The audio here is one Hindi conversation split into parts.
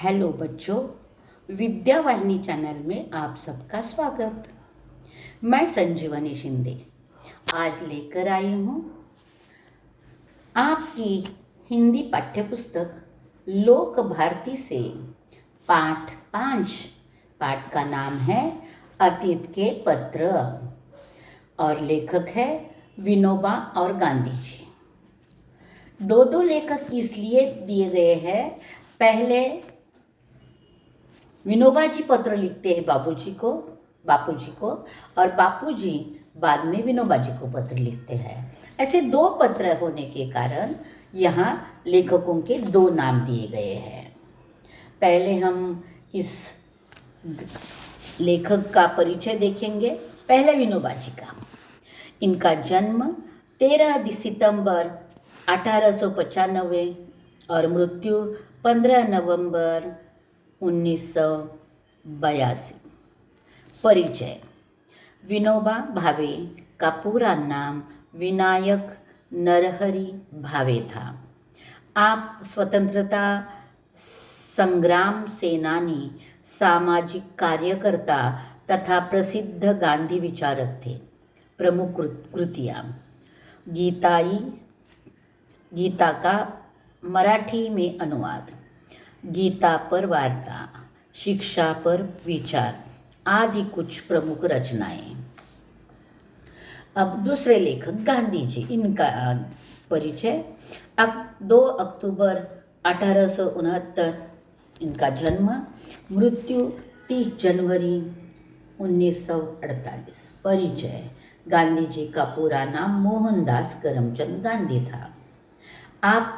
हेलो बच्चों, विद्या वाहिनी चैनल में आप सबका स्वागत। मैं संजीवनी शिंदे आज लेकर आई हूँ आपकी हिंदी पाठ्यपुस्तक लोक भारती से पाठ 5। पाठ का नाम है अतीत के पत्र और लेखक है विनोबा और गांधी जी। दो लेखक इसलिए दिए गए हैं। पहले विनोबा जी पत्र लिखते हैं बापूजी को और बापूजी बाद में विनोबा जी को पत्र लिखते हैं। ऐसे दो पत्र होने के कारण यहाँ लेखकों के दो नाम दिए गए हैं। पहले हम इस लेखक का परिचय देखेंगे। पहले विनोबा जी का। इनका जन्म 13 सितंबर 1895 और मृत्यु 15 नवंबर 1982। परिचय। विनोबा भावे का पूरा नाम विनायक नरहरि भावे था। आप स्वतंत्रता संग्राम सेनानी, सामाजिक कार्यकर्ता तथा प्रसिद्ध गांधी विचारक थे। प्रमुख कृतियाँ: गीता का मराठी में अनुवाद, गीता पर वार्ता, शिक्षा पर विचार आदि कुछ प्रमुख रचनाएं। अब दूसरे लेखक गांधी जी। इनका परिचय। 2 अक्टूबर 1869 इनका जन्म, मृत्यु 30 जनवरी 1948। परिचय। गांधी जी का पूरा नाम मोहनदास करमचंद गांधी था। आप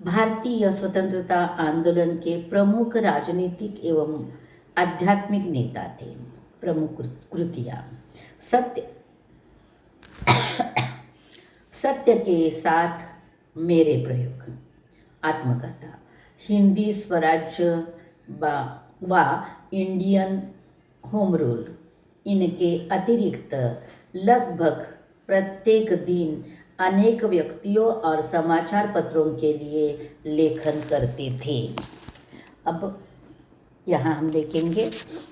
भारतीय स्वतंत्रता आंदोलन के प्रमुख राजनीतिक एवं आध्यात्मिक नेता थे। प्रमुख कृतियाँ: सत्य के साथ मेरे प्रयोग, आत्मकथा, हिंदी स्वराज्य व इंडियन होम रूल। इनके अतिरिक्त लगभग प्रत्येक दिन अनेक व्यक्तियों और समाचार पत्रों के लिए लेखन करते थे। अब यहाँ हम देखेंगे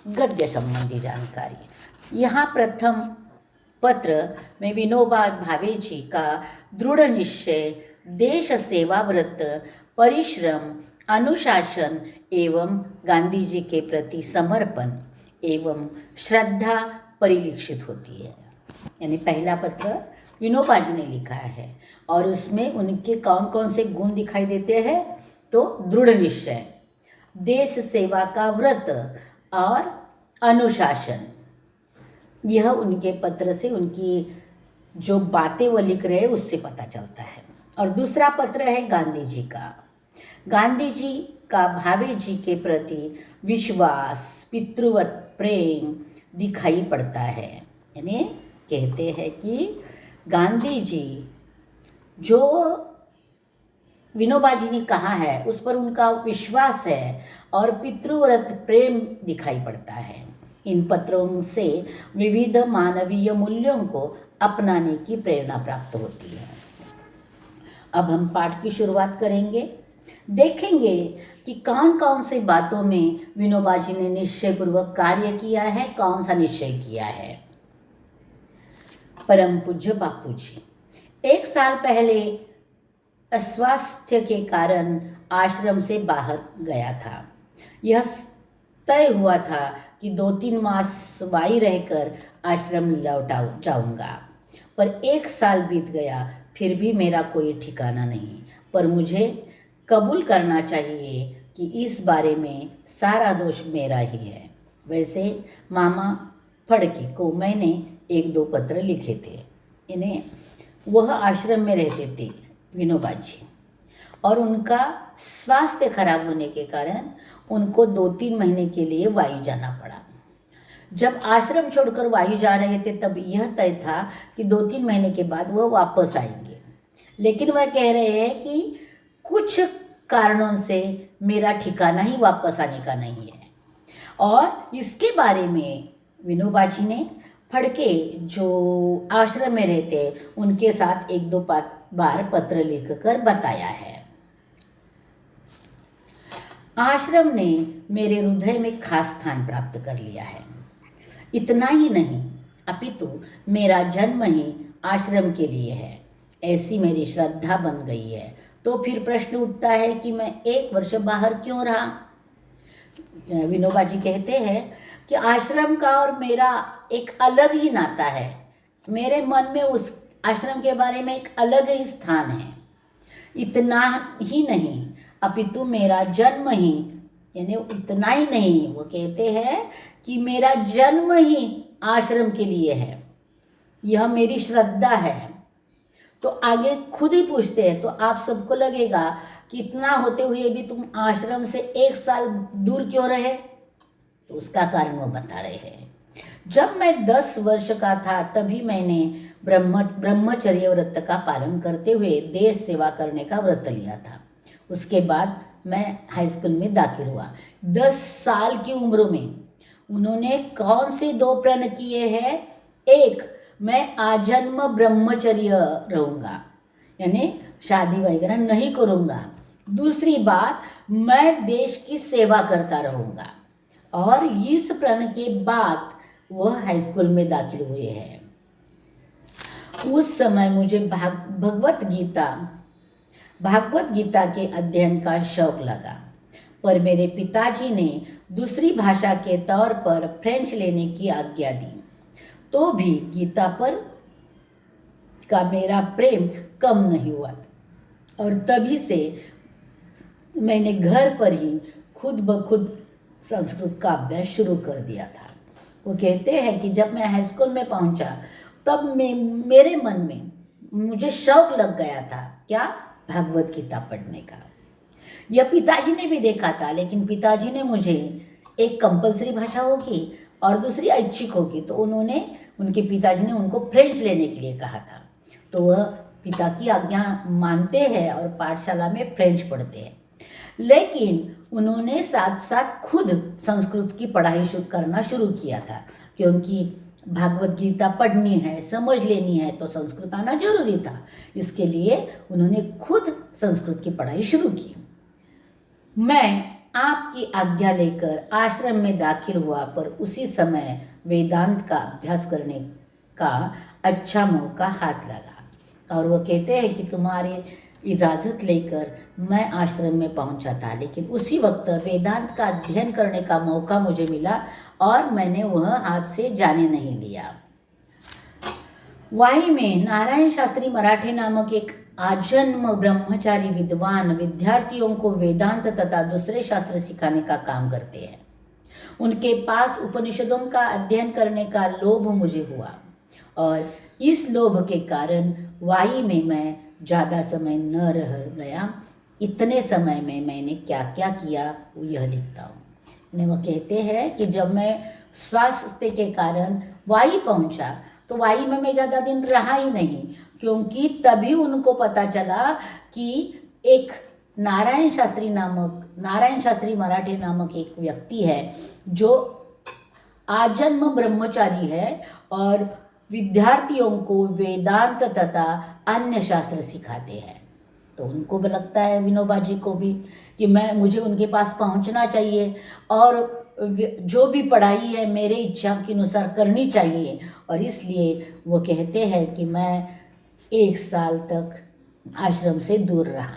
गद्य संबंधी जानकारी। यहाँ प्रथम पत्र में विनोबा भावे जी का दृढ़ निश्चय, देश सेवा व्रत, परिश्रम, अनुशासन एवं गांधी जी के प्रति समर्पण एवं श्रद्धा परिलक्षित होती है। यानी पहला पत्र विनोबा जी ने लिखा है और उसमें उनके कौन कौन से गुण दिखाई देते हैं? तो दृढ़ निश्चय, देश सेवा का व्रत और अनुशासन। यह उनके पत्र से, उनकी जो बातें वो लिख रहे हैं उससे पता चलता है। और दूसरा पत्र है गांधी जी का। गांधी जी का भावे जी के प्रति विश्वास, पितृवत प्रेम दिखाई पड़ता है। यानी कहते हैं कि गांधी जी जो विनोबा जी ने कहा है उस पर उनका विश्वास है और पितृव्रत प्रेम दिखाई पड़ता है। इन पत्रों से विविध मानवीय मूल्यों को अपनाने की प्रेरणा प्राप्त होती है। अब हम पाठ की शुरुआत करेंगे। देखेंगे कि कौन कौन से बातों में विनोबा जी ने निश्चयपूर्वक कार्य किया है, कौन सा निश्चय किया है। परम पूज्य बापू जी 1 साल पहले अस्वास्थ्य के कारण आश्रम से बाहर गया था। यह तय हुआ था कि 2-3 मास वाई रहकर आश्रम लौट जाऊंगा, पर 1 साल बीत गया, फिर भी मेरा कोई ठिकाना नहीं। पर मुझे कबूल करना चाहिए कि इस बारे में सारा दोष मेरा ही है। वैसे मामा फड़के को मैंने 1-2 पत्र लिखे थे। इन्हें वह आश्रम में रहते थे विनोबा जी, और उनका स्वास्थ्य खराब होने के कारण उनको 2-3 महीने के लिए वाई जाना पड़ा। जब आश्रम छोड़कर वाई जा रहे थे तब यह तय था कि 2-3 महीने के बाद वह वापस आएंगे, लेकिन वह कह रहे हैं कि कुछ कारणों से मेरा ठिकाना ही वापस आने का नहीं है। और इसके बारे में विनोबा जी ने फड़के जो आश्रम में रहते उनके साथ 1-2 बार पत्र लिखकर बताया है। आश्रम ने मेरे हृदय में खास स्थान प्राप्त कर लिया है। इतना ही नहीं, अपितु मेरा जन्म ही आश्रम के लिए है, ऐसी मेरी श्रद्धा बन गई है। तो फिर प्रश्न उठता है कि मैं 1 वर्ष बाहर क्यों रहा। विनोबा जी कहते हैं कि आश्रम का और मेरा एक अलग ही नाता है। मेरे मन में उस आश्रम के बारे में एक अलग ही स्थान है। इतना ही नहीं, अपितु मेरा जन्म ही, यानी इतना ही नहीं, वो कहते हैं कि मेरा जन्म ही आश्रम के लिए है, यह मेरी श्रद्धा है। तो आगे खुद ही पूछते हैं, तो आप सबको लगेगा कि इतना होते हुए भी तुम आश्रम से 1 साल दूर क्यों रहे। तो उसका कारण वो बता रहे हैं। जब मैं 10 वर्ष का था तभी मैंने ब्रह्मचर्य व्रत का पालन करते हुए देश सेवा करने का व्रत लिया था। उसके बाद मैं हाई स्कूल में दाखिल हुआ। 10 साल की उम्र में उन्होंने कौन से 2 प्रण किए हैं। एक, मैं आजन्म ब्रह्मचर्य रहूँगा, यानी शादी वगैरह नहीं करूँगा। दूसरी बात, मैं देश की सेवा करता रहूँगा। और इस प्रण के बाद वह हाई स्कूल में दाखिल हुए हैं। उस समय मुझे भागवत गीता के अध्ययन का शौक लगा, पर मेरे पिताजी ने दूसरी भाषा के तौर पर फ्रेंच लेने की आज्ञा दी। तो भी गीता पर का मेरा प्रेम कम नहीं हुआ और तभी से मैंने घर पर ही खुद ब खुद संस्कृत का अभ्यास शुरू कर दिया था। वो कहते हैं कि जब मैं हाई स्कूल में पहुंचा तब मेरे मन में मुझे शौक लग गया था, क्या, भागवत गीता पढ़ने का। यह पिताजी ने भी देखा था, लेकिन पिताजी ने मुझे एक कंपलसरी भाषा होगी और दूसरी ऐच्छिक होगी, तो उनके पिताजी ने उनको फ्रेंच लेने के लिए कहा था। तो वह पिता की आज्ञा मानते हैं और पाठशाला में फ्रेंच पढ़ते हैं। लेकिन उन्होंने साथ साथ खुद संस्कृत की पढ़ाई करना शुरू किया था, क्योंकि भागवत गीता पढ़नी है, समझ लेनी है, तो संस्कृत आना जरूरी था। इसके लिए उन्होंने खुद संस्कृत की पढ़ाई शुरू की। मैं आपकी आज्ञा लेकर आश्रम में दाखिल हुआ, पर उसी समय वेदांत का अभ्यास करने का अच्छा मौका हाथ लगा। और वो कहते हैं कि तुम्हारी इजाज़त लेकर मैं आश्रम में पहुंचा था, लेकिन उसी वक्त वेदांत का अध्ययन करने का मौका मुझे मिला और मैंने वह हाथ से जाने नहीं दिया। वाई में नारायण शास्त्री मराठे नामक एक आजन्म ब्रह्मचारी विद्वान विद्यार्थियों को वेदांत तथा दूसरे शास्त्र सिखाने का काम करते हैं। उनके पास उपनिषदों का अध्ययन करने का लोभ मुझे हुआ और इस लोभ के कारण वाई में मैं ज़्यादा समय न रह गया। इतने समय में मैंने क्या क्या किया यह लिखता हूँ। वो कहते हैं कि जब मैं स्वास्थ्य के कारण वाई पहुँचा तो वाई में मैं ज़्यादा दिन रहा ही नहीं, क्योंकि तभी उनको पता चला कि एक नारायण शास्त्री मराठे नामक एक व्यक्ति है जो आजन्म ब्रह्मचारी है और विद्यार्थियों को वेदांत तथा अन्य शास्त्र सिखाते हैं। तो उनको भी लगता है, विनोबा जी को भी, कि मुझे उनके पास पहुंचना चाहिए और जो भी पढ़ाई है मेरे इच्छा के अनुसार करनी चाहिए। और इसलिए वो कहते हैं कि मैं 1 साल तक आश्रम से दूर रहा।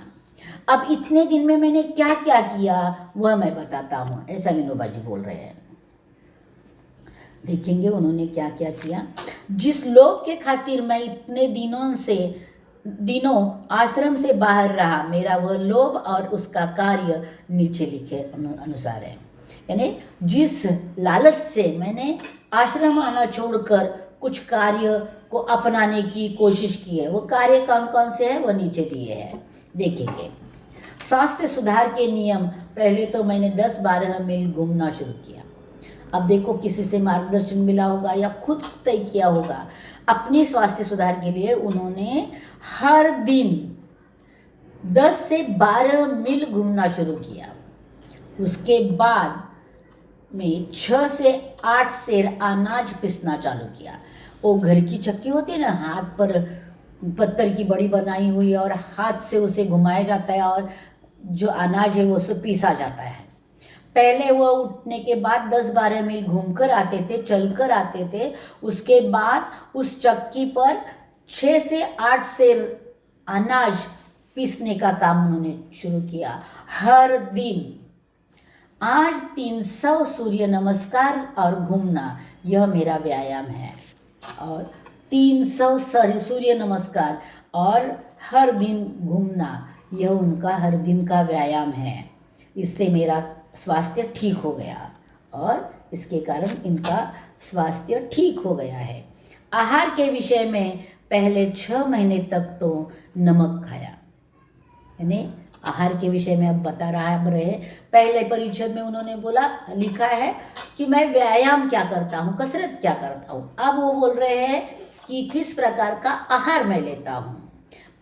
अब इतने दिन में मैंने क्या क्या किया वह मैं बताता हूँ, ऐसा विनोबा जी बोल रहे हैं। देखेंगे उन्होंने क्या क्या किया। जिस लोभ के खातिर मैं इतने दिनों आश्रम से बाहर रहा, मेरा वह लोभ और उसका कार्य नीचे लिखे अनुसार है। यानी जिस लालच से मैंने आश्रम आना छोड़कर कुछ कार्य को अपनाने की कोशिश की है, वो कार्य कौन कौन से हैं वह नीचे दिए हैं, देखेंगे। स्वास्थ्य सुधार के नियम, पहले तो मैंने 10-12 मील घूमना शुरू किया। अब देखो, किसी से मार्गदर्शन मिला होगा या खुद तय किया होगा। अपने स्वास्थ्य सुधार के लिए उन्होंने हर दिन 10 से 12 मील घूमना शुरू किया। उसके बाद में 6 से 8 सेर अनाज पिसना चालू किया। वो घर की चक्की होती है ना, हाथ पर पत्थर की बड़ी बनाई हुई और हाथ से उसे घुमाया जाता है और जो अनाज है वो उसे पीसा जाता है। पहले वो उठने के बाद 10-12 मील घूमकर आते थे, चलकर आते थे। उसके बाद उस चक्की पर 6 से 8 सेर अनाज पीसने का काम उन्होंने शुरू किया हर दिन। आज 300 सूर्य नमस्कार और घूमना, यह मेरा व्यायाम है। और 300 सूर्य नमस्कार और हर दिन घूमना, यह उनका हर दिन का व्यायाम है। इससे मेरा स्वास्थ्य ठीक हो गया और इसके कारण इनका स्वास्थ्य ठीक हो गया है। आहार के विषय में पहले 6 महीने तक तो नमक खाया, यानी आहार के विषय में अब बता रहे। पहले परिच्छेद में उन्होंने बोला, लिखा है कि मैं व्यायाम क्या करता हूँ, कसरत क्या करता हूँ। अब वो बोल रहे हैं कि किस प्रकार का आहार मैं लेता हूँ।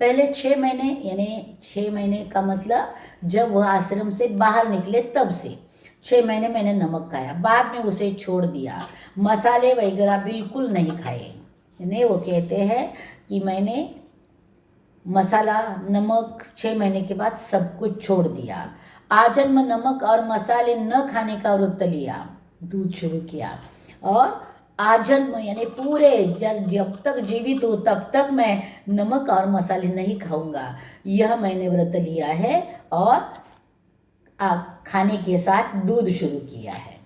पहले 6 महीने, यानी 6 महीने का मतलब जब वह आश्रम से बाहर निकले तब से 6 महीने मैंने नमक खाया, बाद में उसे छोड़ दिया। मसाले वगैरह बिल्कुल नहीं खाए। यानी वो कहते हैं कि मैंने मसाला, नमक 6 महीने के बाद सब कुछ छोड़ दिया। आजन्म नमक और मसाले न खाने का व्रत लिया, दूध शुरू किया। और आजन्म यानी पूरे जब तक जीवित हूँ तब तक मैं नमक और मसाले नहीं खाऊंगा, यह मैंने व्रत लिया है। और खाने के साथ दूध शुरू किया है।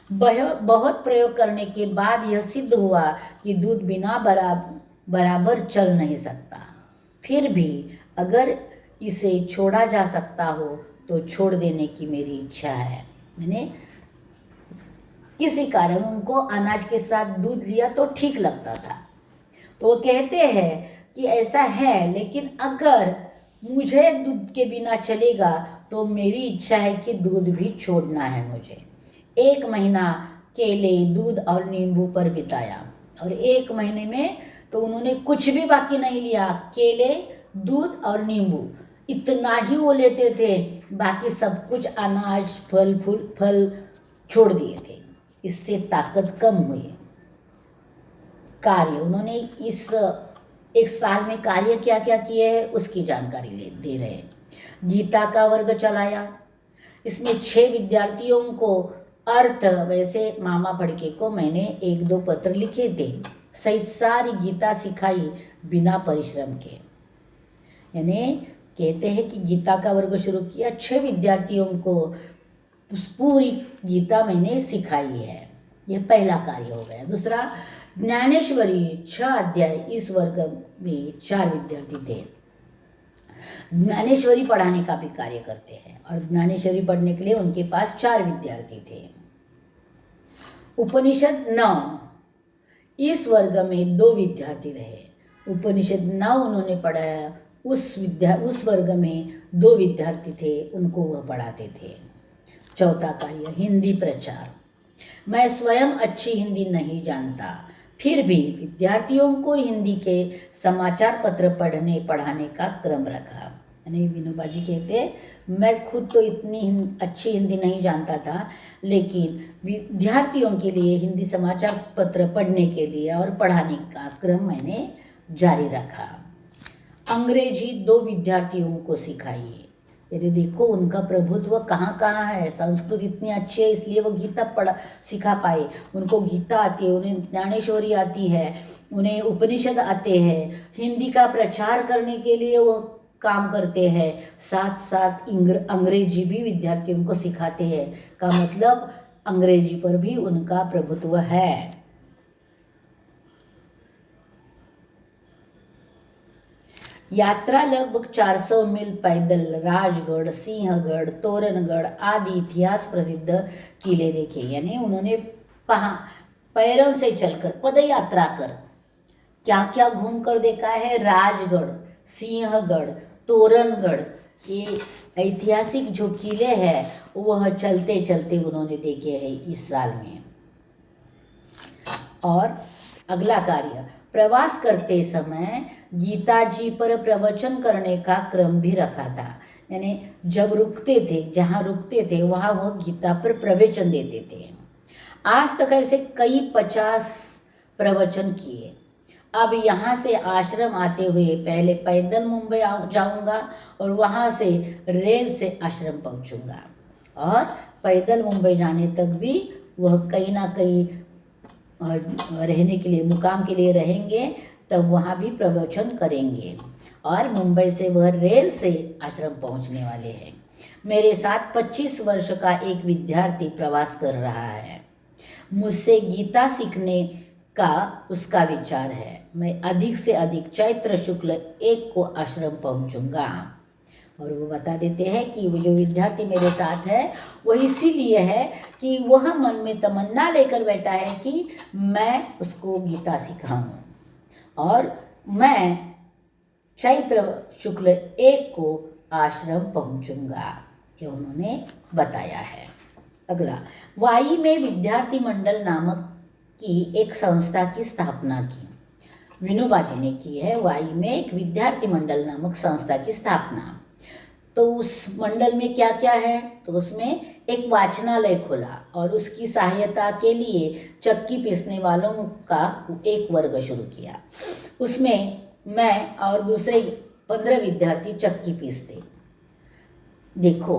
बहुत प्रयोग करने के बाद यह सिद्ध हुआ कि दूध बिना बराबर चल नहीं सकता। फिर भी अगर इसे छोड़ा जा सकता हो तो छोड़ देने की मेरी इच्छा है। मैंने किसी कारण उनको अनाज के साथ दूध लिया तो ठीक लगता था, तो वो कहते हैं कि ऐसा है, लेकिन अगर मुझे दूध के बिना चलेगा तो मेरी इच्छा है कि दूध भी छोड़ना है मुझे। 1 महीना केले, दूध और नींबू पर बिताया और 1 महीने में तो उन्होंने कुछ भी बाकी नहीं लिया। केले, दूध और नींबू, इतना ही वो लेते थे, बाकी सब कुछ अनाज, फल छोड़ दिए थे। इससे ताकत कम हुई। कार्य, उन्होंने इस 1 साल में कार्य क्या क्या किए हैं उसकी जानकारी दे रहे हैं। गीता का वर्ग चलाया, इसमें 6 विद्यार्थियों को अर्थ, वैसे मामा फड़के को मैंने 1-2 पत्र लिखे थे, सहित सारी गीता सिखाई बिना परिश्रम के। यानी कहते हैं कि गीता का वर्ग शुरू किया, 6 विद्यार्थियों को पूरी गीता मैंने सिखाई है, यह पहला कार्य हो गया। दूसरा, ज्ञानेश्वरी 6 अध्याय, इस वर्ग में 4 विद्यार्थी थे। ज्ञानेश्वरी पढ़ाने का भी कार्य करते हैं और ज्ञानेश्वरी पढ़ने के लिए उनके पास 4 विद्यार्थी थे। उपनिषद 9, इस वर्ग में 2 विद्यार्थी रहे। उपनिषद 9 उन्होंने पढ़ाया, उस वर्ग में 2 विद्यार्थी थे, उनको वह पढ़ाते थे। चौथा कार्य, हिंदी प्रचार। मैं स्वयं अच्छी हिंदी नहीं जानता, फिर भी विद्यार्थियों को हिंदी के समाचार पत्र पढ़ाने का क्रम रखा। यानी विनोबा जी कहते, मैं खुद तो इतनी अच्छी हिंदी नहीं जानता था, लेकिन विद्यार्थियों के लिए हिंदी समाचार पत्र पढ़ने के लिए और पढ़ाने का क्रम मैंने जारी रखा। अंग्रेजी 2 विद्यार्थियों को सिखाई। यदि देखो उनका प्रभुत्व कहाँ कहाँ है। संस्कृत इतनी अच्छी है इसलिए वो गीता सिखा पाए। उनको गीता आती है, उन्हें ज्ञानेश्वरी आती है, उन्हें उपनिषद आते हैं। हिंदी का प्रचार करने के लिए वो काम करते हैं, साथ साथ अंग्रेजी भी विद्यार्थियों को सिखाते हैं। का मतलब अंग्रेजी पर भी उनका प्रभुत्व है। यात्रा लगभग 400 मील पैदल राजगढ़, सिंहगढ़, तोरणगढ़ आदि इतिहास प्रसिद्ध किले देखे। यानी उन्होंने पैरों से चलकर, पद यात्रा कर क्या क्या घूम कर देखा है। राजगढ़, सिंहगढ़, तोरणगढ़, ये ऐतिहासिक जो किले हैं वह चलते चलते उन्होंने देखे हैं इस साल में। और अगला कार्य, प्रवास करते समय गीता जी पर प्रवचन करने का क्रम भी रखा था। यानी जब रुकते थे, जहाँ रुकते थे वहाँ वह गीता पर प्रवचन देते थे। आज तक ऐसे कई 50 प्रवचन किए। अब यहाँ से आश्रम आते हुए पहले पैदल मुंबई जाऊँगा और वहाँ से रेल से आश्रम पहुँचूँगा और पैदल मुंबई जाने तक भी वह कहीं ना कहीं रहने के लिए, मुकाम के लिए रहेंगे, तब वहाँ भी प्रवचन करेंगे। और मुंबई से वह रेल से आश्रम पहुँचने वाले हैं। मेरे साथ 25 वर्ष का एक विद्यार्थी प्रवास कर रहा है। मुझसे गीता सीखने का उसका विचार है। मैं अधिक से अधिक चैत्र शुक्ल 1 को आश्रम पहुंचूंगा। और वो बता देते हैं कि वो जो विद्यार्थी मेरे साथ है वो इसीलिए है कि वह मन में तमन्ना लेकर बैठा है कि मैं उसको गीता सिखाऊं और मैं चैत्र शुक्ल 1 को आश्रम पहुंचूंगा, ये उन्होंने बताया है। अगला, वाई में विद्यार्थी मंडल नामक की एक संस्था की स्थापना की। विनोबा जी ने की है वाई में एक विद्यार्थी मंडल नामक संस्था की स्थापना। तो उस मंडल में क्या क्या है, तो उसमें एक वाचनालय खोला और उसकी सहायता के लिए चक्की पीसने वालों का एक वर्ग शुरू किया। उसमें मैं और दूसरे 15 विद्यार्थी चक्की पीसते। देखो,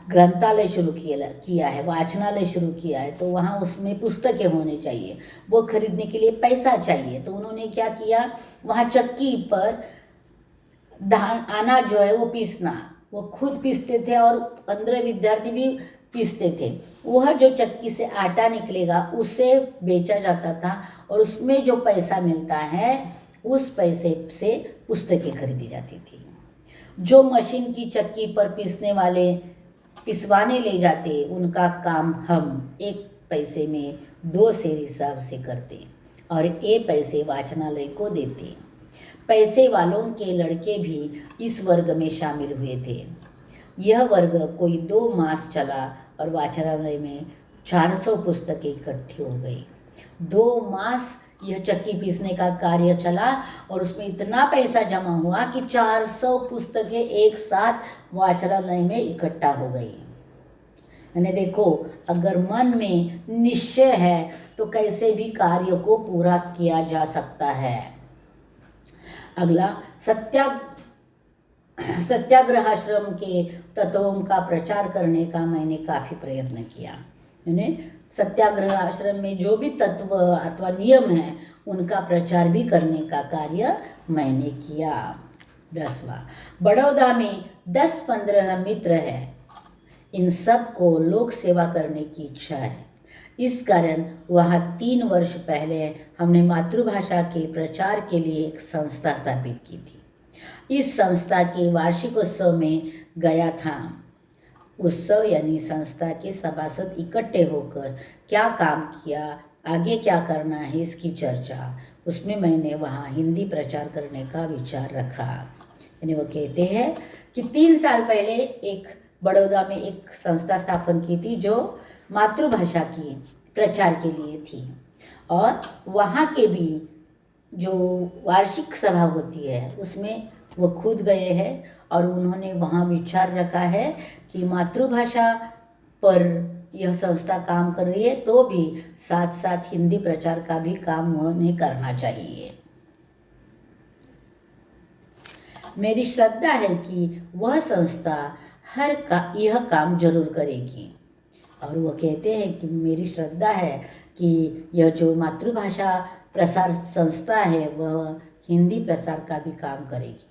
ग्रंथालय शुरू किया है, वाचनालय शुरू किया है, तो वहाँ उसमें पुस्तकें होने चाहिए, वो खरीदने के लिए पैसा चाहिए। तो उन्होंने क्या किया, वहाँ चक्की पर धान आना जो है वो पीसना, वो खुद पीसते थे और 15 विद्यार्थी भी पीसते थे। वह जो चक्की से आटा निकलेगा उसे बेचा जाता था और उसमें जो पैसा मिलता है उस पैसे से पुस्तकें खरीदी जाती थी। जो मशीन की चक्की पर पिसवाने ले जाते, उनका काम हम 1 पैसे में 2 सेर हिसाब से करते और ये पैसे वाचनालय को देते। पैसे वालों के लड़के भी इस वर्ग में शामिल हुए थे। यह वर्ग कोई 2 मास चला और वाचनालय में 400 पुस्तकें इकट्ठी हो गई। 2 मास यह चक्की पीसने का कार्य चला और उसमें इतना पैसा जमा हुआ कि 400 पुस्तकें एक साथ वाचनालय में इकट्ठा हो गई। यानी देखो, अगर मन में निश्चय है तो कैसे भी कार्य को पूरा किया जा सकता है। अगला, सत्याग्रहाश्रम के तत्वों का प्रचार करने का मैंने काफ़ी प्रयत्न किया। यानी सत्याग्रह आश्रम में जो भी तत्व अथवा नियम हैं उनका प्रचार भी करने का कार्य मैंने किया। 10वां, बड़ौदा में 10-15 मित्र हैं। इन सब को लोक सेवा करने की इच्छा है। इस कारण वहाँ 3 वर्ष पहले हमने मातृभाषा के प्रचार के लिए एक संस्था स्थापित की थी। इस संस्था के वार्षिक उत्सव में गया था। उत्सव यानी संस्था के सभासद इकट्ठे होकर क्या काम किया, आगे क्या करना है, इसकी चर्चा, उसमें मैंने वहाँ हिंदी प्रचार करने का विचार रखा। यानी वो कहते हैं कि 3 साल पहले एक बड़ौदा में एक संस्था स्थापन की थी जो मातृभाषा की प्रचार के लिए थी और वहाँ के भी जो वार्षिक सभा होती है उसमें वो खुद गए हैं और उन्होंने वहाँ विचार रखा है कि मातृभाषा पर यह संस्था काम कर रही है तो भी साथ साथ हिंदी प्रचार का भी काम उन्हें करना चाहिए। मेरी श्रद्धा है कि वह संस्था यह काम जरूर करेगी। और वो कहते हैं कि मेरी श्रद्धा है कि यह जो मातृभाषा प्रसार संस्था है वह हिंदी प्रसार का भी काम करेगी।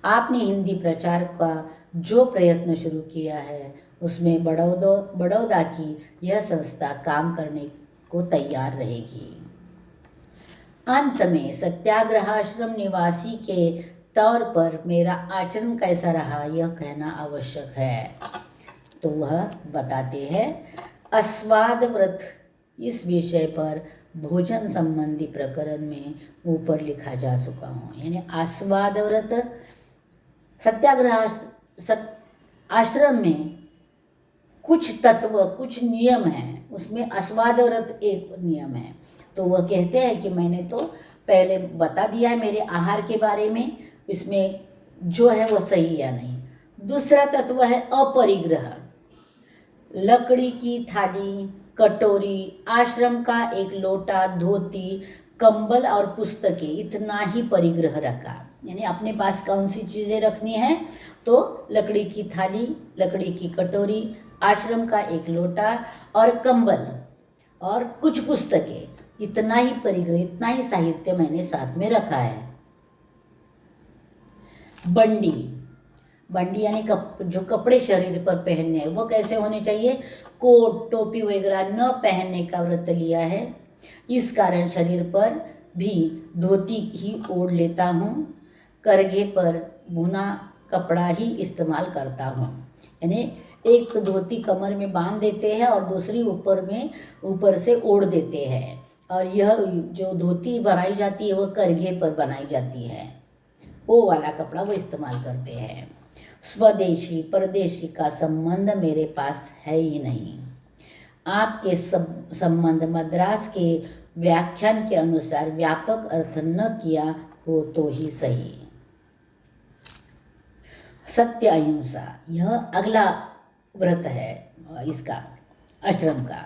आपने हिंदी प्रचार का जो प्रयत्न शुरू किया है उसमें बड़ौदा की यह संस्था काम करने को तैयार रहेगी। अंत में सत्याग्रहाश्रम निवासी के तौर पर मेरा आचरण कैसा रहा यह कहना आवश्यक है। तो वह बताते हैं, अस्वाद व्रत इस विषय पर भोजन संबंधी प्रकरण में ऊपर लिखा जा चुका हूँ। यानी आस्वाद व्रत सत्याग्रह आश्रम में कुछ तत्व कुछ नियम हैं, उसमें आस्वाद व्रत एक नियम है। तो वह कहते हैं कि मैंने तो पहले बता दिया है मेरे आहार के बारे में, इसमें जो है वो सही या नहीं। दूसरा तत्व है अपरिग्रह। लकड़ी की थाली, कटोरी, आश्रम का एक लोटा, धोती, कंबल और पुस्तकें, इतना ही परिग्रह रखा। यानी अपने पास कौन सी चीज़ें रखनी है, तो लकड़ी की थाली, लकड़ी की कटोरी, आश्रम का एक लोटा और कंबल और कुछ पुस्तकें, इतना ही परिग्रह, इतना ही साहित्य मैंने साथ में रखा है। बंडी, बंडी यानी जो कपड़े शरीर पर पहनने हैं वो कैसे होने चाहिए, कोट टोपी वगैरह न पहनने का व्रत लिया है। इस कारण शरीर पर भी धोती ही ओढ़ लेता हूँ, करघे पर बुना कपड़ा ही इस्तेमाल करता हूँ। यानी एक तो धोती कमर में बांध देते हैं और दूसरी ऊपर से ओढ़ देते हैं, और यह जो धोती बनाई जाती है वह करघे पर बनाई जाती है, वो वाला कपड़ा वो इस्तेमाल करते हैं। स्वदेशी परदेशी का संबंध मेरे पास है ही नहीं। आपके संबंध मद्रास के व्याख्यान के अनुसार व्यापक अर्थ न किया हो तो ही सही। सत्य अहिंसा, यह अगला व्रत है इसका, आश्रम का।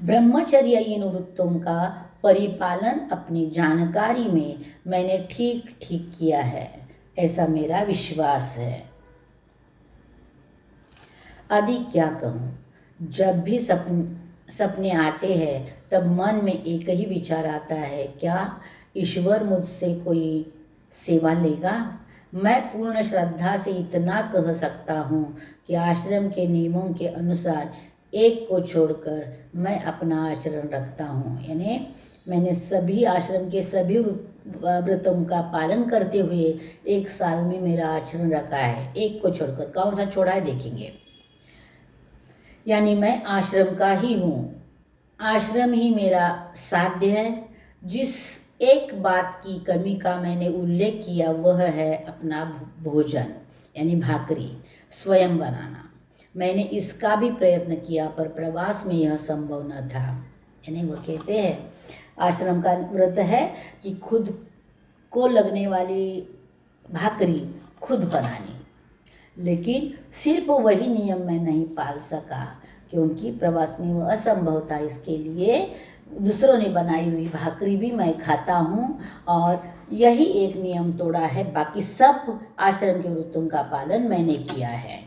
ब्रह्मचर्य इन वृत्तों का परिपालन अपनी जानकारी में मैंने ठीक ठीक किया है, ऐसा मेरा विश्वास है। अधिक क्या कहूँ, जब भी सपने आते हैं तब मन में एक ही विचार आता है, क्या ईश्वर मुझसे कोई सेवा लेगा। मैं पूर्ण श्रद्धा से इतना कह सकता हूँ कि आश्रम के नियमों के अनुसार एक को छोड़कर मैं अपना आचरण रखता हूँ। यानी मैंने सभी आश्रम के सभी व्रतों का पालन करते हुए 1 साल में मेरा आचरण रखा है, एक को छोड़कर। कौन सा छोड़ा है देखेंगे। यानी मैं आश्रम का ही हूँ, आश्रम ही मेरा साध्य है। जिस एक बात की कमी का मैंने उल्लेख किया वह है अपना भोजन, यानी भाकरी स्वयं बनाना। मैंने इसका भी प्रयत्न किया पर प्रवास में यह संभव न था। यानी वो कहते हैं आश्रम का व्रत है कि खुद को लगने वाली भाकरी खुद बनानी, लेकिन सिर्फ वही नियम मैं नहीं पाल सका क्योंकि प्रवास में वो असंभव था। इसके लिए दूसरों ने बनाई हुई भाकरी भी मैं खाता हूँ और यही एक नियम तोड़ा है, बाकी सब आश्रम के व्रतों का पालन मैंने किया है।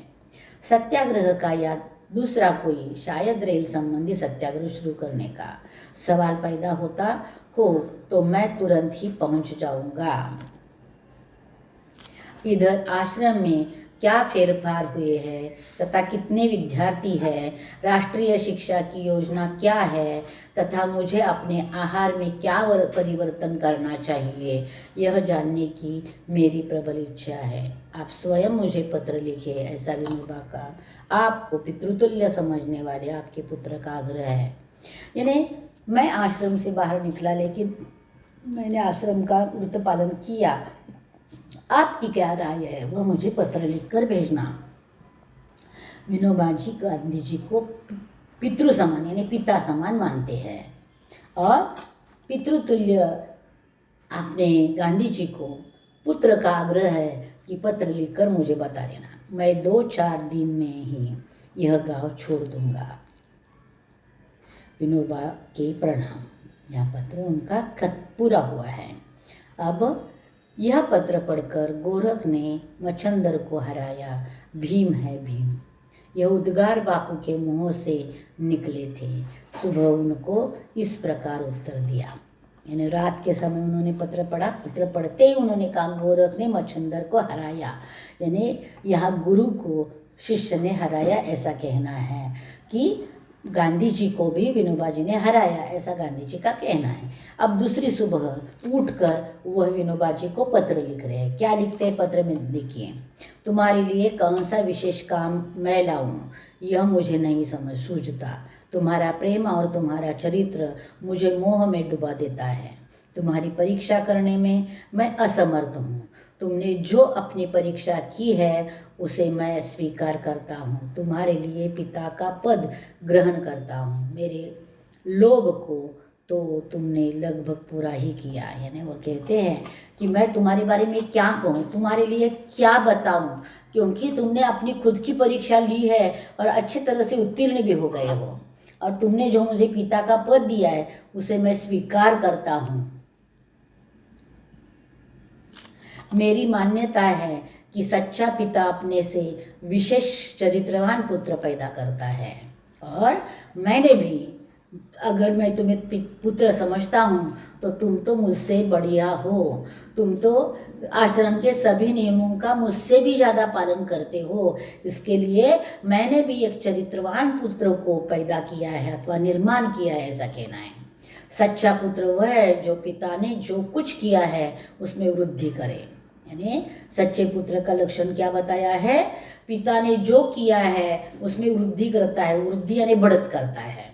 सत्याग्रह का या दूसरा कोई शायद रेल संबंधी सत्याग्रह शुरू करने का सवाल पैदा होता हो तो मैं तुरंत ही पहुंच जाऊंगा। इधर आश्रम में क्या फेरफार हुए हैं तथा कितने विद्यार्थी हैं, राष्ट्रीय शिक्षा की योजना क्या है तथा मुझे अपने आहार में क्या परिवर्तन करना चाहिए, यह जानने की मेरी प्रबल इच्छा है। आप स्वयं मुझे पत्र लिखे, ऐसा विनोबा का आपको पितृतुल्य समझने वाले आपके पुत्र का आग्रह है। यानी मैं आश्रम से बाहर निकला लेकिन मैंने आश्रम का व्रत पालन किया, आपकी क्या राय है वह मुझे पत्र लिखकर भेजना। विनोबा जी गांधी जी को पितृ समान यानी पिता समान मानते हैं और पितृतुल्य अपने गांधी जी को पुत्र का आग्रह है कि पत्र लिखकर मुझे बता देना, मैं 2-4 दिन में ही यह गांव छोड़ दूंगा। विनोबा के प्रणाम। यह पत्र उनका खत पूरा हुआ है। अब यह पत्र पढ़कर गोरख ने मच्छंदर को हराया, भीम है भीम, यह उद्गार बापू के मुंह से निकले थे। सुबह उनको इस प्रकार उत्तर दिया। यानी रात के समय उन्होंने पत्र पढ़ा, पत्र पढ़ते ही उन्होंने कहा गोरख ने मच्छंदर को हराया। यानी यहाँ गुरु को शिष्य ने हराया ऐसा कहना है कि गांधी जी को भी विनोबा जी ने हराया, ऐसा गांधी जी का कहना है। अब दूसरी सुबह उठकर वह विनोबा जी को पत्र लिख रहे हैं। क्या लिखते हैं पत्र में देखिए, तुम्हारे लिए कौन सा विशेष काम मैं लाऊं यह मुझे नहीं सूझता। तुम्हारा प्रेम और तुम्हारा चरित्र मुझे मोह में डुबा देता है। तुम्हारी परीक्षा करने में मैं असमर्थ हूँ। तुमने जो अपनी परीक्षा की है उसे मैं स्वीकार करता हूँ। तुम्हारे लिए पिता का पद ग्रहण करता हूँ। मेरे लोभ को तो तुमने लगभग पूरा ही किया। यानी वो कहते हैं कि मैं तुम्हारे बारे में क्या कहूँ, तुम्हारे लिए क्या बताऊँ, क्योंकि तुमने अपनी खुद की परीक्षा ली है और अच्छी तरह से उत्तीर्ण भी हो गए हो, और तुमने जो मुझे पिता का पद दिया है उसे मैं स्वीकार करता हूँ। मेरी मान्यता है कि सच्चा पिता अपने से विशेष चरित्रवान पुत्र पैदा करता है। और मैंने भी, अगर मैं तुम्हें पुत्र समझता हूँ तो तुम तो मुझसे बढ़िया हो, तुम तो आश्रम के सभी नियमों का मुझसे भी ज़्यादा पालन करते हो। इसके लिए मैंने भी एक चरित्रवान पुत्र को पैदा किया है अथवा निर्माण किया है, ऐसा कहना है। सच्चा पुत्र वह है जो पिता ने जो कुछ किया है उसमें वृद्धि करे। यानी सच्चे पुत्र का लक्षण क्या बताया है? पिता ने जो किया है उसमें वृद्धि करता है, वृद्धि यानी बढ़त करता है।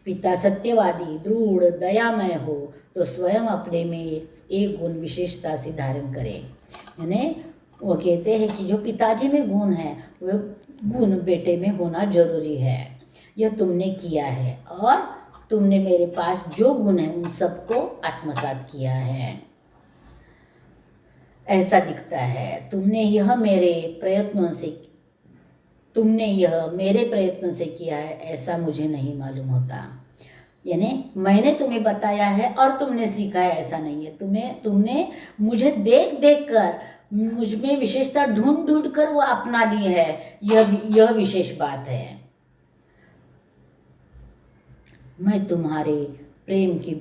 पिता सत्यवादी, दृढ़, दयामय हो तो स्वयं अपने में एक गुण विशेषता से धारण करे। यानी वो कहते हैं कि जो पिताजी में गुण है वह गुण बेटे में होना जरूरी है। यह तुमने किया है और तुमने मेरे पास जो गुण है उन सबको आत्मसात किया है, ऐसा दिखता है। तुमने यह मेरे प्रयत्नों से किया है, ऐसा मुझे नहीं मालूम होता। यानी मैंने तुम्हें बताया है और तुमने सीखा है, ऐसा नहीं है। तुमने मुझे देख देख कर, मुझ में विशेषता ढूंढ ढूंढ कर वो अपना ली है, यह विशेष बात है। मैं तुम्हारे प्रेम की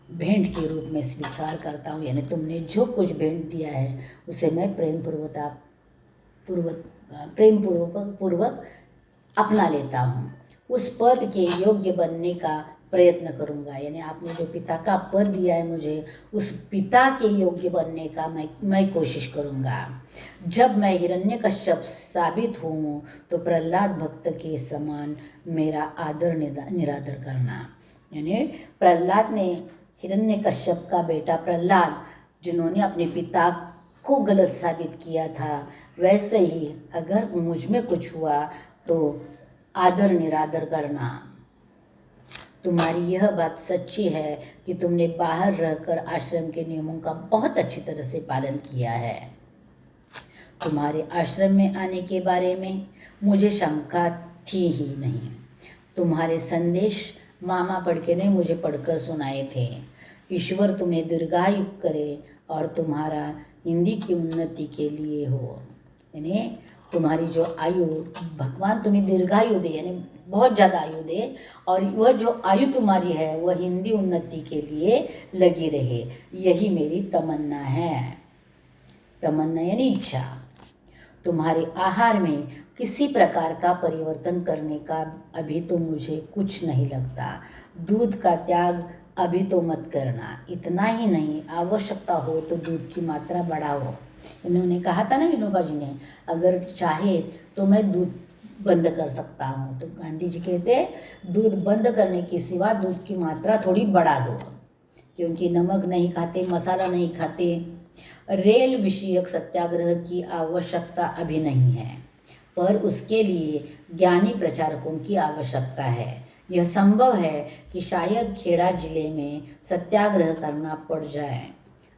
भेंट के रूप में स्वीकार करता हूँ। यानी तुमने जो कुछ भेंट दिया है उसे मैं प्रेम पूर्वक अपना लेता हूँ। उस पद के योग्य बनने का प्रयत्न करूँगा। यानी आपने जो पिता का पद दिया है मुझे, उस पिता के योग्य बनने का मैं कोशिश करूँगा। जब मैं हिरण्यकश्यप साबित हूँ तो प्रहलाद भक्त के समान मेरा आदर निरादर करना। यानी प्रहलाद ने, हिरण्यकश्यप का बेटा प्रहलाद, जिन्होंने अपने पिता को गलत साबित किया था, वैसे ही अगर मुझ में कुछ हुआ तो आदर निरादर करना। तुम्हारी यह बात सच्ची है कि तुमने बाहर रहकर आश्रम के नियमों का बहुत अच्छी तरह से पालन किया है। तुम्हारे आश्रम में आने के बारे में मुझे शंका थी ही नहीं। तुम्हारे संदेश मामा पढ़के ने मुझे पढ़कर सुनाए थे। ईश्वर तुम्हें दीर्घायु करे और तुम्हारा हिंदी की उन्नति के लिए हो। यानी तुम्हारी जो आयु, भगवान तुम्हें दीर्घायु दे, यानी बहुत ज़्यादा आयु दे, और वह जो आयु तुम्हारी है वह हिंदी उन्नति के लिए लगी रहे, यही मेरी तमन्ना है। तमन्ना यानी इच्छा। तुम्हारे आहार में किसी प्रकार का परिवर्तन करने का अभी तो मुझे कुछ नहीं लगता। दूध का त्याग अभी तो मत करना। इतना ही नहीं, आवश्यकता हो तो दूध की मात्रा बढ़ाओ। इन्होंने कहा था ना विनोबा जी ने, अगर चाहे तो मैं दूध बंद कर सकता हूँ। तो गांधी जी कहते दूध बंद करने के सिवा दूध की मात्रा थोड़ी बढ़ा दो, क्योंकि नमक नहीं खाते, मसाला नहीं खाते। रेल विषयक सत्याग्रह की आवश्यकता अभी नहीं है, पर उसके लिए ज्ञानी प्रचारकों की आवश्यकता है। यह संभव है कि शायद खेड़ा जिले में सत्याग्रह करना पड़ जाए।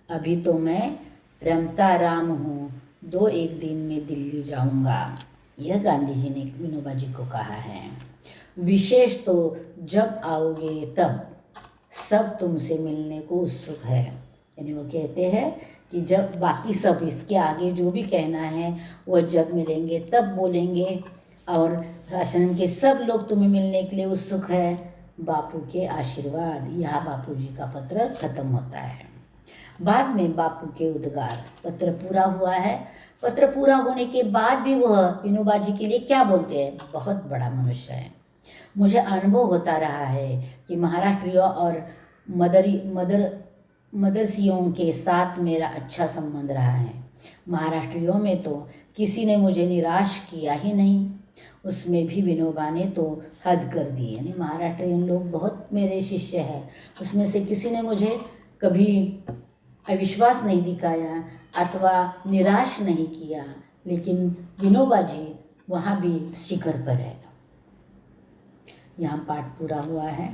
अभी तो मैं रमता राम हूँ, 2-1 दिन में दिल्ली जाऊँगा। यह गांधी जी ने विनोबा जी को कहा है। विशेष तो जब आओगे तब सब तुमसे मिलने को उत्सुक है। यानी वो कहते हैं कि जब बाकी सब, इसके आगे जो भी कहना है वह जब मिलेंगे तब बोलेंगे, और आश्रम के सब लोग तुम्हें मिलने के लिए उत्सुक है। बापू के आशीर्वाद। यह बापू जी का पत्र खत्म होता है। बाद में बापू के उद्गार। पत्र पूरा हुआ है। पत्र पूरा होने के बाद भी वह विनोबा जी के लिए क्या बोलते हैं? बहुत बड़ा मनुष्य है। मुझे अनुभव होता रहा है कि महाराष्ट्रियों और मदरसियों के साथ मेरा अच्छा संबंध रहा है। महाराष्ट्रियों में तो किसी ने मुझे निराश किया ही नहीं, उसमें भी विनोबा ने तो हद कर दी। यानी महाराष्ट्रियन लोग बहुत मेरे शिष्य हैं, उसमें से किसी ने मुझे कभी अविश्वास नहीं दिखाया अथवा निराश नहीं किया, लेकिन विनोबा जी वहाँ भी शिखर पर है। यहाँ पाठ पूरा हुआ है।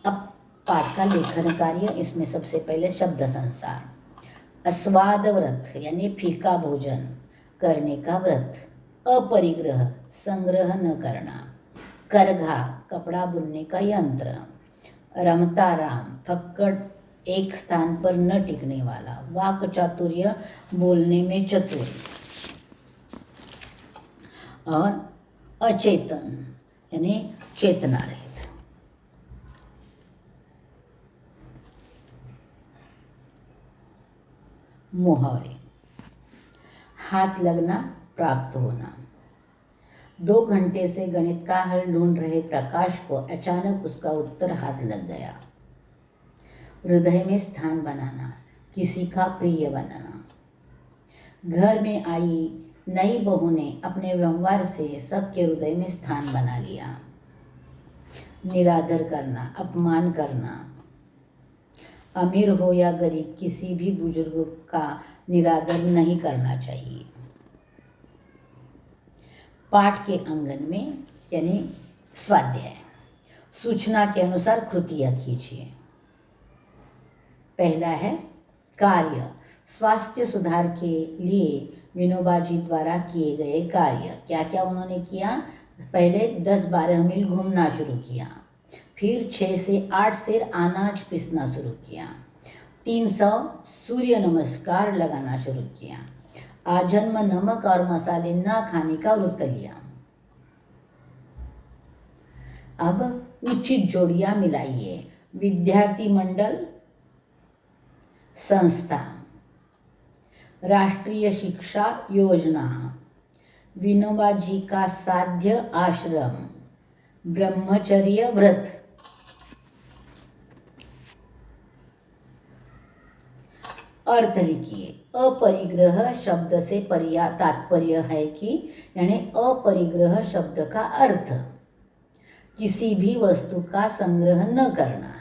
अब पाठ का लेखन कार्य। इसमें सबसे पहले शब्द संसार। अस्वाद व्रत यानी फीका भोजन करने का व्रत। अपरिग्रह संग्रह न करना। करघा कपड़ा बुनने का यंत्र। रमता राम फक्कड़ एक स्थान पर न टिकने वाला। वाक चातुर्य, बोलने में चतुर। और अचेतन यानी चेतना रहित। मुहावरे। हाथ लगना, प्राप्त होना। 2 घंटे से गणित का हल ढूंढ रहे प्रकाश को अचानक उसका उत्तर हाथ लग गया। हृदय में स्थान बनाना, किसी का प्रिय बनना। घर में आई नई बहू ने अपने व्यवहार से सबके हृदय में स्थान बना लिया। निरादर करना, अपमान करना। अमीर हो या गरीब, किसी भी बुजुर्ग का निरादर नहीं करना चाहिए। पाठ के अंगन में यानी स्वाध्याय। सूचना के अनुसार कृतियाँ कीजिए। पहला है कार्य। स्वास्थ्य सुधार के लिए विनोबा जी द्वारा किए गए कार्य। क्या क्या उन्होंने किया? पहले 10-12 मील घूमना शुरू किया, फिर 6 से 8 सेर अनाज पीसना शुरू किया, 300 सूर्य नमस्कार लगाना शुरू किया, आजन्म नमक और मसाले न खाने का व्रत लिया। अब उचित जोड़ियां मिलाइए। विद्यार्थी मंडल, संस्था, राष्ट्रीय शिक्षा योजना, विनोबा जी का साध्य आश्रम, ब्रह्मचर्य व्रत। अर्थ लिखिए। अपरिग्रह शब्द से तात्पर्य है कि यानी अपरिग्रह शब्द का अर्थ किसी भी वस्तु का संग्रह न करना।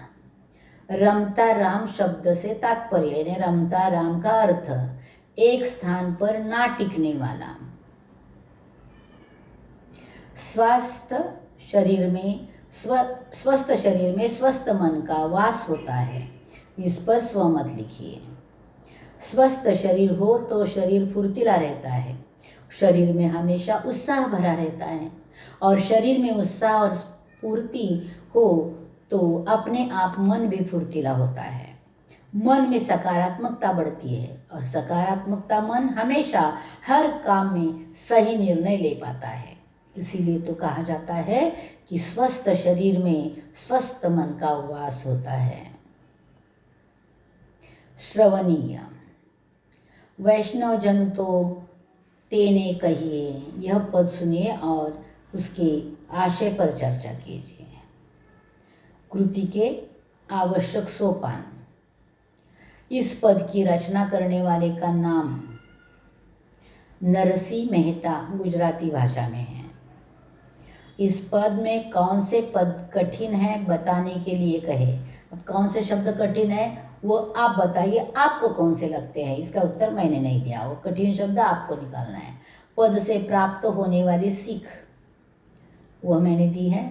रमता राम शब्द से तात्पर्य यानी रमता राम का अर्थ एक स्थान पर ना टिकने वाला। स्वस्थ शरीर में स्वस्थ मन का वास होता है। इस पर स्वमत लिखिए। स्वस्थ शरीर हो तो शरीर फुर्तीला रहता है, शरीर में हमेशा उत्साह भरा रहता है, और शरीर में उत्साह और फुर्ती हो तो अपने आप मन भी फुर्तीला होता है। मन में सकारात्मकता बढ़ती है और सकारात्मकता मन हमेशा हर काम में सही निर्णय ले पाता है। इसीलिए तो कहा जाता है कि स्वस्थ शरीर में स्वस्थ मन का वास होता है। श्रवणीय। वैष्णव जन तो तेने कहिए, यह पद सुनिए और उसके आशय पर चर्चा कीजिए। कृति के आवश्यक सोपान। इस पद की रचना करने वाले का नाम नरसिंह मेहता गुजराती भाषा में है। इस पद में कौन से पद कठिन है बताने के लिए कहे। अब कौन से शब्द कठिन है वो आप बताइए, आपको कौन से लगते हैं। इसका उत्तर मैंने नहीं दिया, वो कठिन शब्द आपको निकालना है। पद से प्राप्त होने वाली सीख वह मैंने दी है।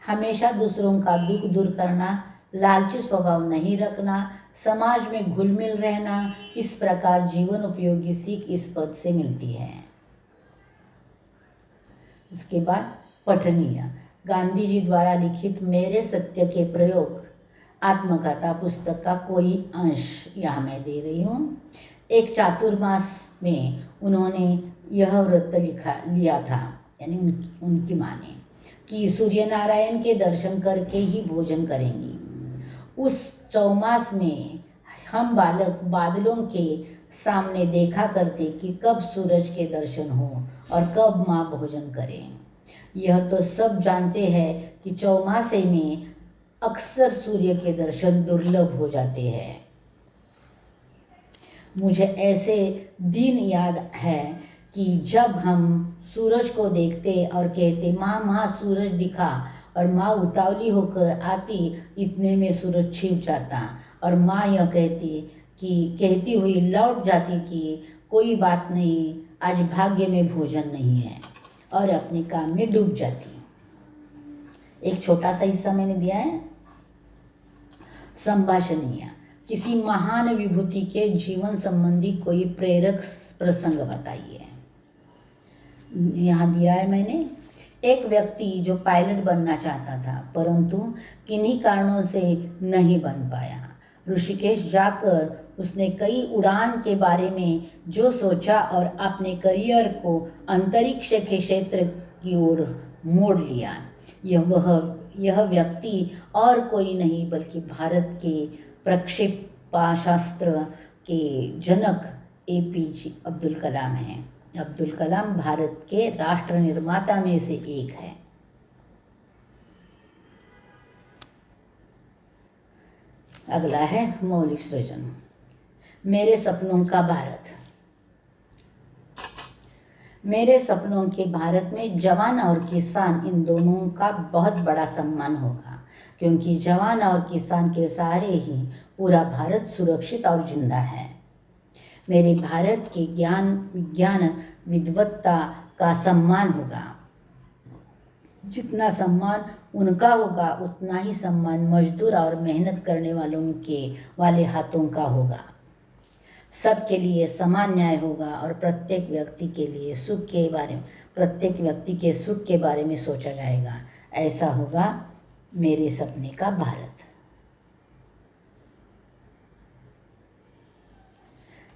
हमेशा दूसरों का दुख दूर करना, लालची स्वभाव नहीं रखना, समाज में घुल मिल रहना, इस प्रकार जीवन उपयोगी सीख इस पद से मिलती है। इसके बाद पठनीय। गांधी जी द्वारा लिखित मेरे सत्य के प्रयोग आत्मकथा पुस्तक का कोई अंश यहाँ मैं दे रही हूँ। एक चातुर्मास में उन्होंने यह व्रत लिया था, यानी उनकी माँ ने, कि सूर्य नारायण के दर्शन करके ही भोजन करेंगी। उस चौमास में हम बालक बादलों के सामने देखा करते कि कब सूरज के दर्शन हो और कब माँ भोजन करें। यह तो सब जानते हैं कि चौमासे में अक्सर सूर्य के दर्शन दुर्लभ हो जाते हैं। मुझे ऐसे दिन याद है कि जब हम सूरज को देखते और कहते माँ माँ सूरज दिखा, और माँ उतावली होकर आती, इतने में सूरज छिप जाता और माँ यह कहती हुई लौट जाती कि कोई बात नहीं, आज भाग्य में भोजन नहीं है, और अपने काम में डूब जाती। एक छोटा सा हिस्सा मैंने दिया है। संभाषणीय। किसी महान विभूति के जीवन संबंधी कोई प्रेरक प्रसंग बताइए। यहाँ दिया है मैंने। एक व्यक्ति जो पायलट बनना चाहता था परंतु किन्हीं कारणों से नहीं बन पाया। ऋषिकेश जाकर उसने कई उड़ान के बारे में जो सोचा और अपने करियर को अंतरिक्ष के क्षेत्र की ओर मोड़ लिया। यह व्यक्ति और कोई नहीं बल्कि भारत के प्रक्षेपाशास्त्र के जनक APJ अब्दुल कलाम हैं। अब्दुल कलाम भारत के राष्ट्र निर्माता में से एक है। अगला है मौलिक सृजन। मेरे सपनों का भारत। मेरे सपनों के भारत में जवान और किसान इन दोनों का बहुत बड़ा सम्मान होगा, क्योंकि जवान और किसान के सहारे ही पूरा भारत सुरक्षित और जिंदा है। मेरे भारत के ज्ञान विज्ञान विद्वत्ता का सम्मान होगा। जितना सम्मान उनका होगा उतना ही सम्मान मजदूर और मेहनत करने वाले हाथों का होगा। सबके लिए समान न्याय होगा और प्रत्येक व्यक्ति के सुख के बारे में सोचा जाएगा। ऐसा होगा मेरे सपने का भारत।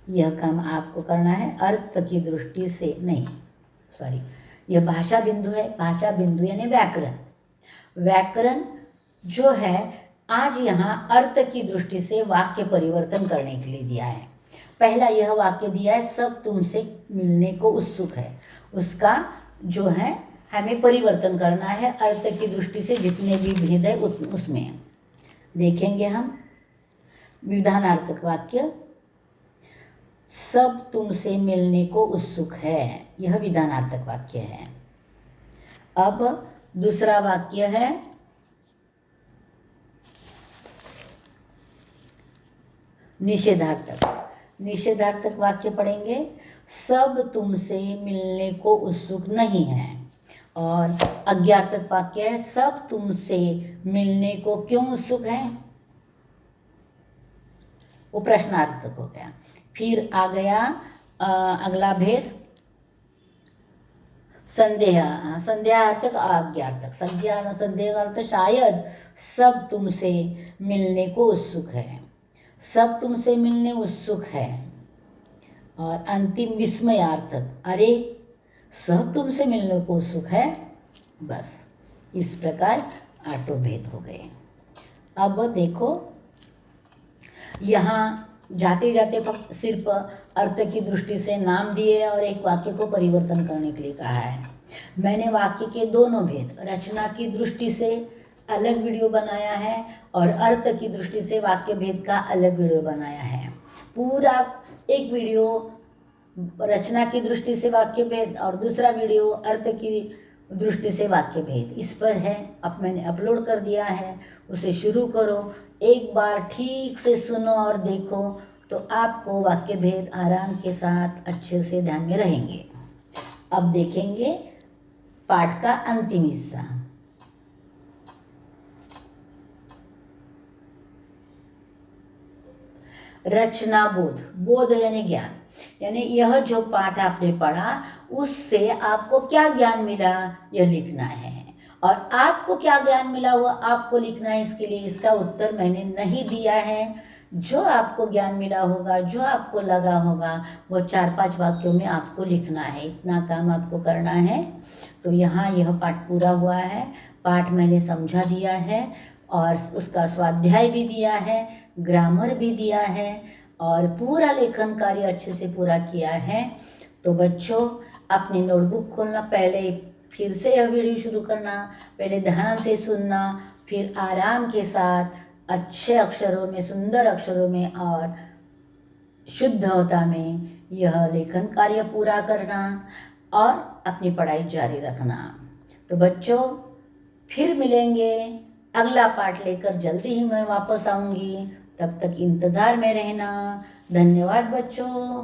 यह काम आपको करना है अर्थ की दृष्टि से नहीं, यह भाषा बिंदु है। भाषा बिंदु यानी व्याकरण। व्याकरण जो है आज यहाँ अर्थ की दृष्टि से वाक्य परिवर्तन करने के लिए दिया है। पहला यह वाक्य दिया है, सब तुमसे मिलने को उत्सुक है। उसका जो है हमें परिवर्तन करना है अर्थ की दृष्टि से। जितने भी भेद है उसमें देखेंगे हम। विधानार्थक वाक्य, सब तुमसे मिलने को उत्सुक है, यह विधानार्थक वाक्य है। अब दूसरा वाक्य है निषेधार्थक। निषेधार्थक वाक्य पढ़ेंगे, सब तुमसे मिलने को उत्सुक नहीं है। और आज्ञार्थक वाक्य है, सब तुमसे मिलने को क्यों उत्सुक है। वो प्रश्नार्थक हो गया। फिर आ गया अगला भेद संदेहार्थक आज्ञार्थक। संदेहार्थक शायद सब तुमसे मिलने को उत्सुक है, सब तुमसे मिलने उत्सुक है। और अंतिम विस्मयार्थक, अरे सब तुमसे मिलने को उत्सुक है। बस इस प्रकार 8 भेद हो गए। अब देखो यहाँ जाते जाते सिर्फ अर्थ की दृष्टि से नाम दिए और एक वाक्य को परिवर्तन करने के लिए कहा है। मैंने वाक्य के दोनों भेद रचना की दृष्टि से अलग वीडियो बनाया है और अर्थ की दृष्टि से वाक्य भेद का अलग वीडियो बनाया है। पूरा एक वीडियो रचना की दृष्टि से वाक्य भेद और दूसरा वीडियो अर्थ की दृष्टि से वाक्य भेद इस पर है। अब मैंने अपलोड कर दिया है, उसे शुरू करो, एक बार ठीक से सुनो और देखो तो आपको वाक्य भेद आराम के साथ अच्छे से ध्यान में रहेंगे। अब देखेंगे पाठ का अंतिम हिस्सा। रचना बोध। बोध यानी ज्ञान, यानी यह जो पाठ आपने पढ़ा उससे आपको क्या ज्ञान मिला यह लिखना है। और आपको क्या ज्ञान मिला वो आपको लिखना है। इसके लिए इसका उत्तर मैंने नहीं दिया है। जो आपको ज्ञान मिला होगा, जो आपको लगा होगा, वो 4-5 वाक्यों में आपको लिखना है। इतना काम आपको करना है। तो यहाँ यह पाठ पूरा हुआ है। पाठ मैंने समझा दिया है और उसका स्वाध्याय भी दिया है, ग्रामर भी दिया है और पूरा लेखन कार्य अच्छे से पूरा किया है। तो बच्चों अपनी नोटबुक खोलना, पहले फिर से यह वीडियो शुरू करना, पहले ध्यान से सुनना, फिर आराम के साथ अच्छे अक्षरों में, सुंदर अक्षरों में और शुद्धता में यह लेखन कार्य पूरा करना और अपनी पढ़ाई जारी रखना। तो बच्चों फिर मिलेंगे अगला पाठ लेकर। जल्दी ही मैं वापस आऊँगी, तब तक इंतज़ार में रहना। धन्यवाद बच्चों।